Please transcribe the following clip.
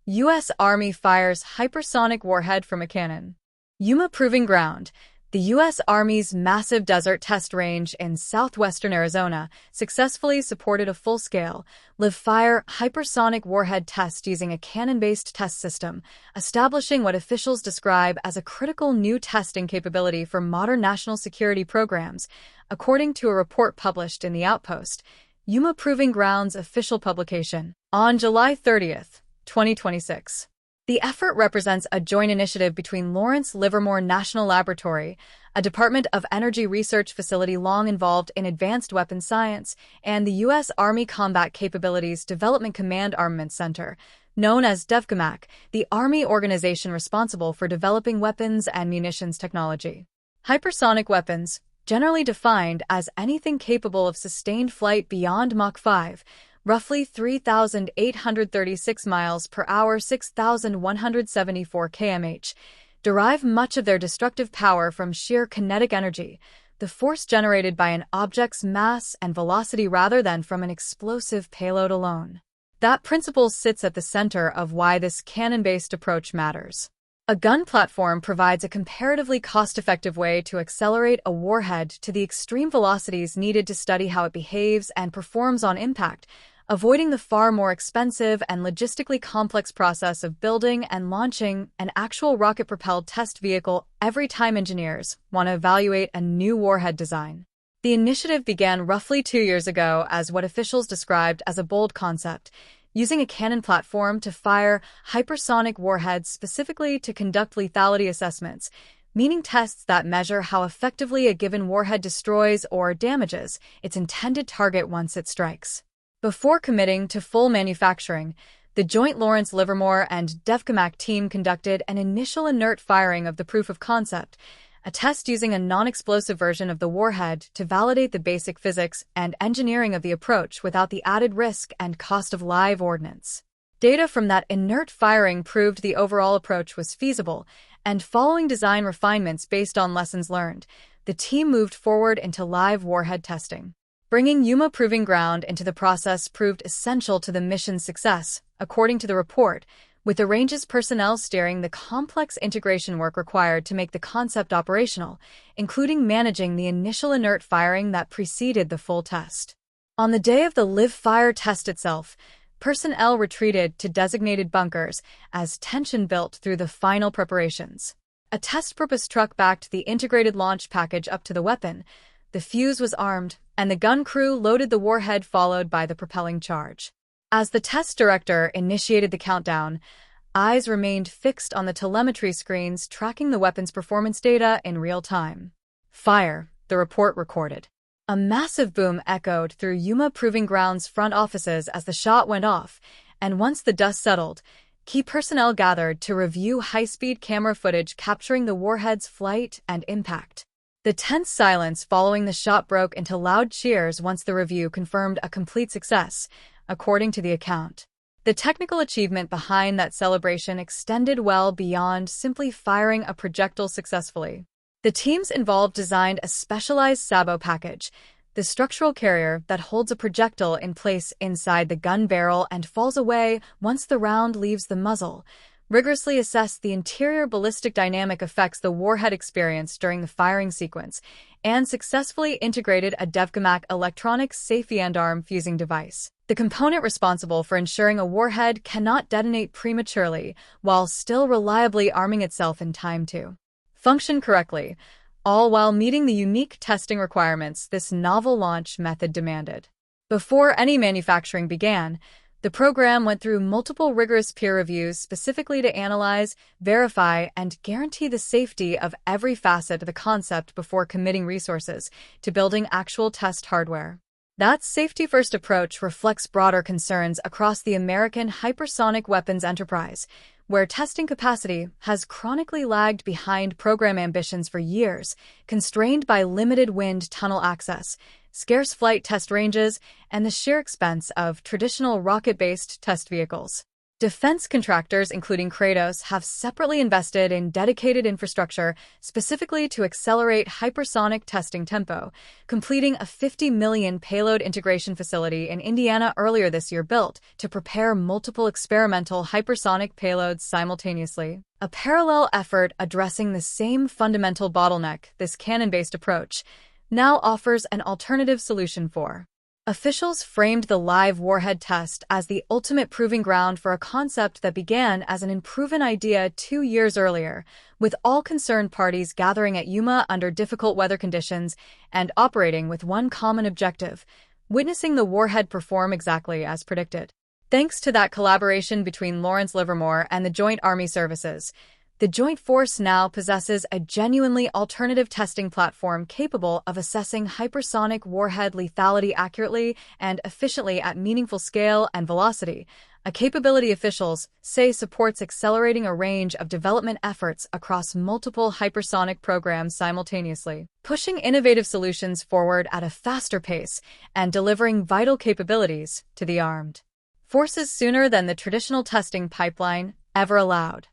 U.S. Army fires hypersonic warhead from a cannon. Yuma Proving Ground, the U.S. Army's massive desert test range in southwestern Arizona, successfully supported a full-scale, live-fire hypersonic warhead test using a cannon-based test system, establishing what officials describe as a critical new testing capability for modern national security programs, according to a report published in the Outpost, Yuma Proving Ground's official publication, on July 30th, 2026. The effort represents a joint initiative between Lawrence Livermore National Laboratory, a Department of Energy research facility long involved in advanced weapons science, and the U.S. Army Combat Capabilities Development Command Armaments Center, known as UDEFENSE-INFO, the Army organization responsible for developing weapons and munitions technology. Hypersonic weapons, generally defined as anything capable of sustained flight beyond Mach 5, roughly 3,836 miles per hour, 6,174 km/h, derive much of their destructive power from sheer kinetic energy, the force generated by an object's mass and velocity rather than from an explosive payload alone. That principle sits at the center of why this cannon-based approach matters. A gun platform provides a comparatively cost-effective way to accelerate a warhead to the extreme velocities needed to study how it behaves and performs on impact, avoiding the far more expensive and logistically complex process of building and launching an actual rocket-propelled test vehicle every time engineers want to evaluate a new warhead design. The initiative began roughly 2 years ago as what officials described as a bold concept, using a cannon platform to fire hypersonic warheads specifically to conduct lethality assessments, meaning tests that measure how effectively a given warhead destroys or damages its intended target once it strikes. Before committing to full manufacturing, the joint Lawrence Livermore and UDEFENSE-INFO team conducted an initial inert firing of the proof of concept, a test using a non-explosive version of the warhead to validate the basic physics and engineering of the approach without the added risk and cost of live ordnance. Data from that inert firing proved the overall approach was feasible, and following design refinements based on lessons learned, the team moved forward into live warhead testing. Bringing Yuma Proving Ground into the process proved essential to the mission's success, according to the report, with the range's personnel steering the complex integration work required to make the concept operational, including managing the initial inert firing that preceded the full test. On the day of the live-fire test itself, personnel retreated to designated bunkers as tension built through the final preparations. A test-purpose truck backed the integrated launch package up to the weapon, the fuse was armed, and the gun crew loaded the warhead followed by the propelling charge. As the test director initiated the countdown, eyes remained fixed on the telemetry screens tracking the weapon's performance data in real time. Fire, the report recorded. A massive boom echoed through Yuma Proving Ground's front offices as the shot went off, and once the dust settled, key personnel gathered to review high-speed camera footage capturing the warhead's flight and impact. The tense silence following the shot broke into loud cheers once the review confirmed a complete success, according to the account. The technical achievement behind that celebration extended well beyond simply firing a projectile successfully. The teams involved designed a specialized sabot package, the structural carrier that holds a projectile in place inside the gun barrel and falls away once the round leaves the muzzle, rigorously assessed the interior ballistic dynamic effects the warhead experienced during the firing sequence, and successfully integrated a UDEFENSE-INFO electronic safety end-arm fusing device, the component responsible for ensuring a warhead cannot detonate prematurely while still reliably arming itself in time to function correctly, all while meeting the unique testing requirements this novel launch method demanded. Before any manufacturing began, the program went through multiple rigorous peer reviews specifically to analyze, verify, and guarantee the safety of every facet of the concept before committing resources to building actual test hardware. That safety-first approach reflects broader concerns across the American hypersonic weapons enterprise, where testing capacity has chronically lagged behind program ambitions for years, constrained by limited wind tunnel access, scarce flight test ranges, and the sheer expense of traditional rocket-based test vehicles. Defense contractors, including Kratos, have separately invested in dedicated infrastructure specifically to accelerate hypersonic testing tempo, completing a $50 million payload integration facility in Indiana earlier this year built to prepare multiple experimental hypersonic payloads simultaneously. A parallel effort addressing the same fundamental bottleneck, this cannon-based approach, now offers an alternative solution for. Officials framed the live warhead test as the ultimate proving ground for a concept that began as an unproven idea 2 years earlier, with all concerned parties gathering at Yuma under difficult weather conditions and operating with one common objective: witnessing the warhead perform exactly as predicted. Thanks to that collaboration between Lawrence Livermore and the Joint Army Services, the Joint Force now possesses a genuinely alternative testing platform capable of assessing hypersonic warhead lethality accurately and efficiently at meaningful scale and velocity, a capability officials say supports accelerating a range of development efforts across multiple hypersonic programs simultaneously, pushing innovative solutions forward at a faster pace and delivering vital capabilities to the armed forces sooner than the traditional testing pipeline ever allowed.